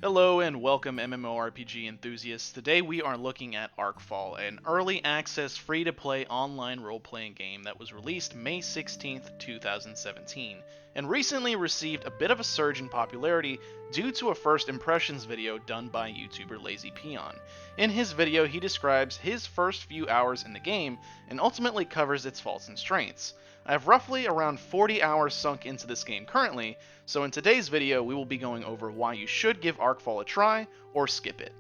Hello and welcome MMORPG enthusiasts. Today we are looking at Arcfall, an early access free-to-play online role-playing game that was released May 16th, 2017, and recently received a bit of a surge in popularity due to a first impressions video done by YouTuber Lazy Peon. In his video, he describes his first few hours in the game and ultimately covers its faults and strengths. I have roughly around 40 hours sunk into this game currently, so in today's video we will be going over why you should give Arcfall a try or skip it.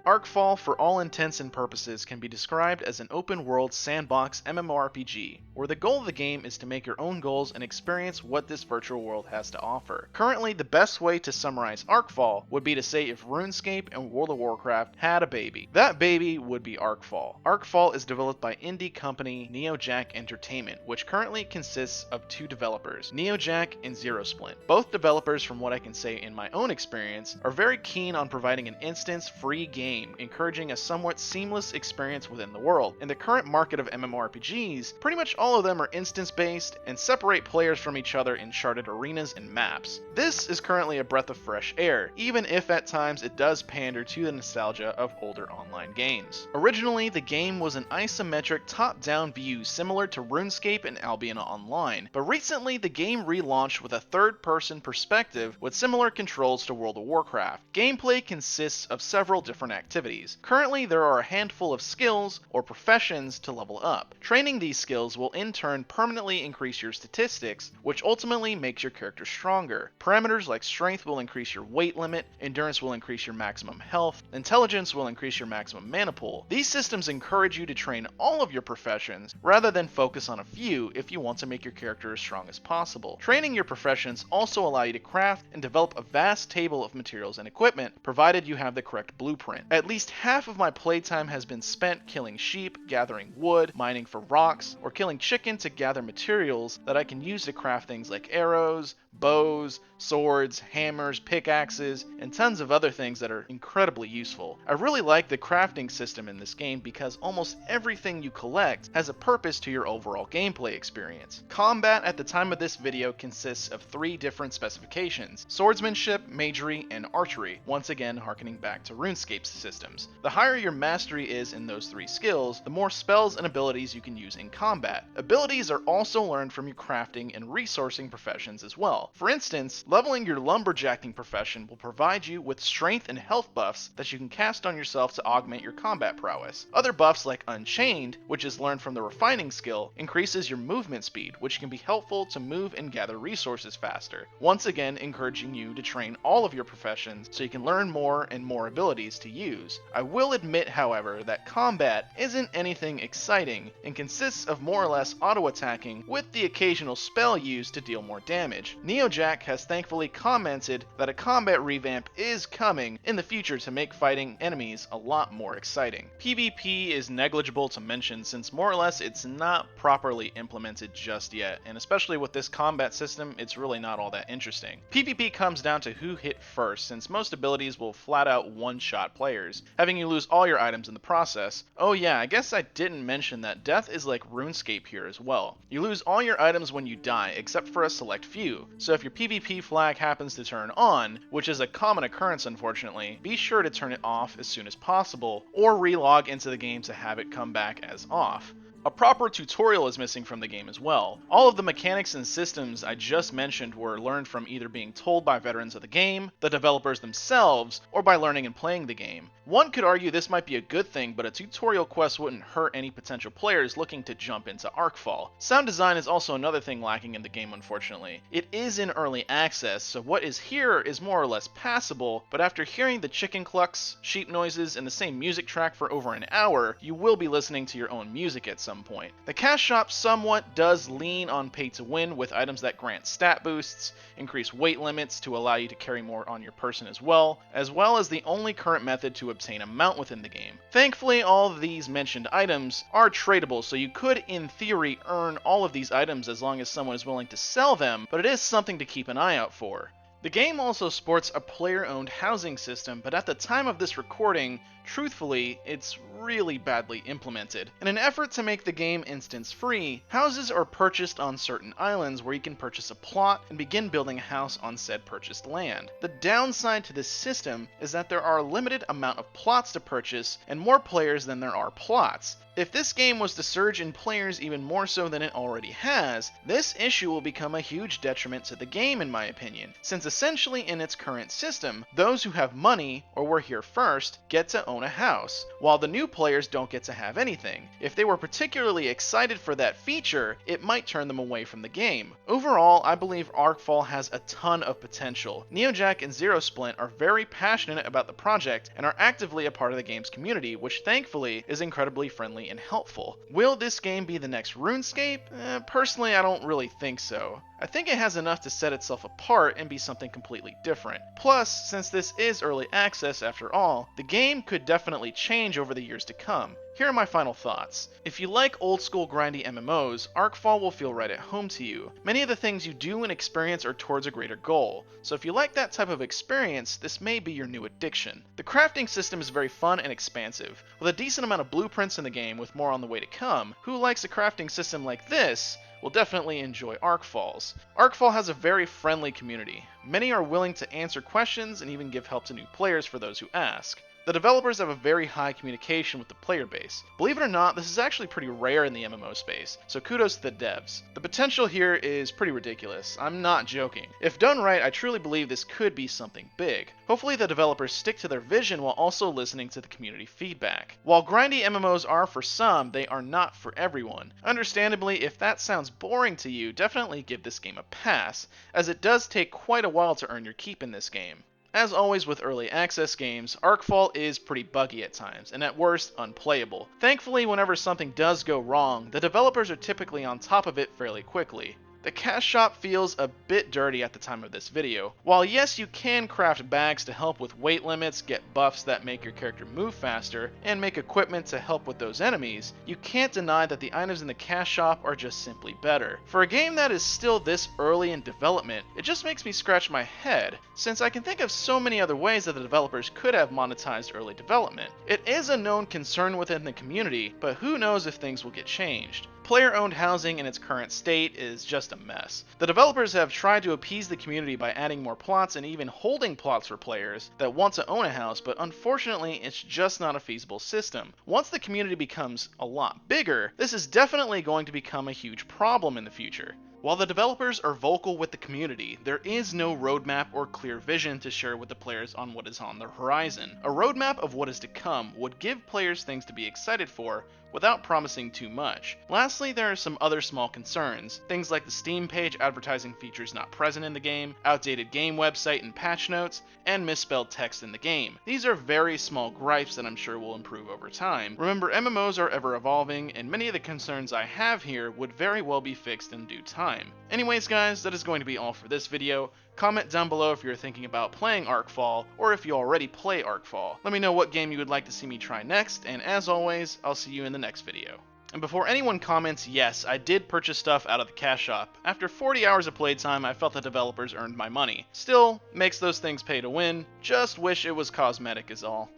Arcfall, for all intents and purposes, can be described as an open-world sandbox MMORPG, where the goal of the game is to make your own goals and experience what this virtual world has to offer. Currently, the best way to summarize Arcfall would be to say if RuneScape and World of Warcraft had a baby. That baby would be Arcfall. Arcfall is developed by indie company Neojac Entertainment, which currently consists of two developers, Neojac and ZeroSplint. Both developers, from what I can say in my own experience, are very keen on providing an instance-free game, encouraging a somewhat seamless experience within the world. In the current market of MMORPGs, pretty much all of them are instance-based and separate players from each other in charted arenas and maps. This is currently a breath of fresh air, even if at times it does pander to the nostalgia of older online games. Originally, the game was an isometric top-down view similar to RuneScape and Albion Online, but recently the game relaunched with a third-person perspective with similar controls to World of Warcraft. Gameplay consists of several different activities. Currently, there are a handful of skills or professions to level up. Training these skills will in turn permanently increase your statistics, which ultimately makes your character stronger. Parameters like strength will increase your weight limit, endurance will increase your maximum health, intelligence will increase your maximum mana pool. These systems encourage you to train all of your professions rather than focus on a few if you want to make your character as strong as possible. Training your professions also allow you to craft and develop a vast table of materials and equipment, provided you have the correct blueprint. At least half of my playtime has been spent killing sheep, gathering wood, mining for rocks, or killing chicken to gather materials that I can use to craft things like arrows, bows, swords, hammers, pickaxes, and tons of other things that are incredibly useful. I really like the crafting system in this game because almost everything you collect has a purpose to your overall gameplay experience. Combat at the time of this video consists of three different specifications: swordsmanship, magery, and archery, once again harkening back to RuneScape's systems. The higher your mastery is in those three skills, the more spells and abilities you can use in combat. Abilities are also learned from your crafting and resourcing professions as well. For instance, leveling your lumberjacking profession will provide you with strength and health buffs that you can cast on yourself to augment your combat prowess. Other buffs like Unchained, which is learned from the refining skill, increases your movement speed, which can be helpful to move and gather resources faster, once again encouraging you to train all of your professions so you can learn more and more abilities to use. I will admit, however, that combat isn't anything exciting and consists of more or less auto-attacking with the occasional spell used to deal more damage. Neojac has thankfully commented that a combat revamp is coming in the future to make fighting enemies a lot more exciting. PvP is negligible to mention since more or less it's not properly implemented just yet, and especially with this combat system, it's really not all that interesting. PvP comes down to who hit first, since most abilities will flat out one-shot players, having you lose all your items in the process. Oh yeah, I guess I didn't mention that death is like RuneScape here as well. You lose all your items when you die, except for a select few. So if your PvP flag happens to turn on, which is a common occurrence unfortunately, be sure to turn it off as soon as possible, or relog into the game to have it come back as off. A proper tutorial is missing from the game as well. All of the mechanics and systems I just mentioned were learned from either being told by veterans of the game, the developers themselves, or by learning and playing the game. One could argue this might be a good thing, but a tutorial quest wouldn't hurt any potential players looking to jump into Arcfall. Sound design is also another thing lacking in the game, unfortunately. It is in early access, so what is here is more or less passable, but after hearing the chicken clucks, sheep noises, and the same music track for over an hour, you will be listening to your own music at some point. The cash shop somewhat does lean on pay to win, with items that grant stat boosts, increase weight limits to allow you to carry more on your person as well as the only current method to obtain a mount within the game. Thankfully, all of these mentioned items are tradable, so you could in theory earn all of these items as long as someone is willing to sell them, but it is something to keep an eye out for. The game also sports a player-owned housing system, but at the time of this recording, truthfully, it's really badly implemented. In an effort to make the game instance-free, houses are purchased on certain islands where you can purchase a plot and begin building a house on said purchased land. The downside to this system is that there are a limited amount of plots to purchase and more players than there are plots. If this game was to surge in players even more so than it already has, this issue will become a huge detriment to the game in my opinion, since essentially in its current system, those who have money, or were here first, get to own a house, while the new players don't get to have anything. If they were particularly excited for that feature, it might turn them away from the game. Overall, I believe Arcfall has a ton of potential. Neojac and Zero Splint are very passionate about the project and are actively a part of the game's community, which thankfully is incredibly friendly and helpful. Will this game be the next RuneScape? Personally, I don't really think so. I think it has enough to set itself apart and be something completely different. Plus, since this is early access after all, the game could definitely change over the years to come. Here are my final thoughts. If you like old school grindy MMOs, Arcfall will feel right at home to you. Many of the things you do and experience are towards a greater goal, so if you like that type of experience, this may be your new addiction. The crafting system is very fun and expansive. With a decent amount of blueprints in the game with more on the way to come, who likes a crafting system like this will definitely enjoy Arcfalls. Arcfall has a very friendly community. Many are willing to answer questions and even give help to new players for those who ask. The developers have a very high communication with the player base. Believe it or not, this is actually pretty rare in the MMO space, so kudos to the devs. The potential here is pretty ridiculous. I'm not joking. If done right, I truly believe this could be something big. Hopefully the developers stick to their vision while also listening to the community feedback. While grindy MMOs are for some, they are not for everyone. Understandably, if that sounds boring to you, definitely give this game a pass, as it does take quite a while to earn your keep in this game. As always with early access games, Arcfall is pretty buggy at times, and at worst, unplayable. Thankfully, whenever something does go wrong, the developers are typically on top of it fairly quickly. The cash shop feels a bit dirty at the time of this video. While yes, you can craft bags to help with weight limits, get buffs that make your character move faster, and make equipment to help with those enemies, you can't deny that the items in the cash shop are just simply better. For a game that is still this early in development, it just makes me scratch my head, since I can think of so many other ways that the developers could have monetized early development. It is a known concern within the community, but who knows if things will get changed. Player-owned housing in its current state is just a mess. The developers have tried to appease the community by adding more plots and even holding plots for players that want to own a house, but unfortunately it's just not a feasible system. Once the community becomes a lot bigger, this is definitely going to become a huge problem in the future. While the developers are vocal with the community, there is no roadmap or clear vision to share with the players on what is on the horizon. A roadmap of what is to come would give players things to be excited for, without promising too much. Lastly, there are some other small concerns, things like the Steam page advertising features not present in the game, outdated game website and patch notes, and misspelled text in the game. These are very small gripes that I'm sure will improve over time. Remember, MMOs are ever evolving, and many of the concerns I have here would very well be fixed in due time. Anyways guys, that is going to be all for this video. Comment down below if you're thinking about playing Arcfall, or if you already play Arcfall. Let me know what game you would like to see me try next, and as always, I'll see you in the next video. And before anyone comments, yes, I did purchase stuff out of the cash shop. After 40 hours of playtime, I felt the developers earned my money. Still, makes those things pay to win, just wish it was cosmetic is all.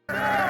Yeah!